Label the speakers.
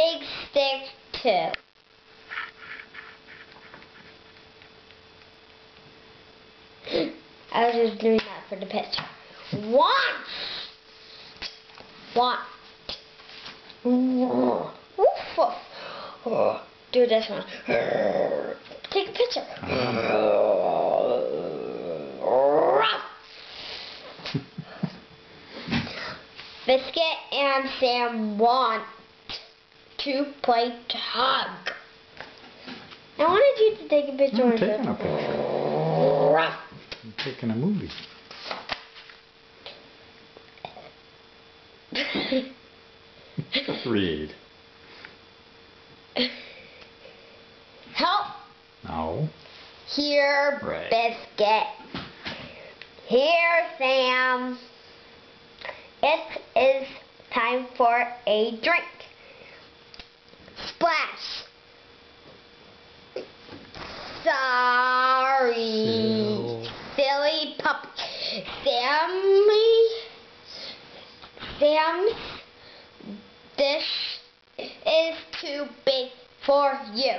Speaker 1: big stick too. I was just doing that for the picture. One. Do this one. Take a picture. Biscuit and Sam want to play tug. I wanted you to take a picture.
Speaker 2: I'm taking a picture. I'm taking a movie. Read.
Speaker 1: Help.
Speaker 2: No.
Speaker 1: Here,
Speaker 2: Right.
Speaker 1: Biscuit. Here, Sam. It is time for a drink. Splash. Sorry. Silly pup. Sam's dish is too big for you.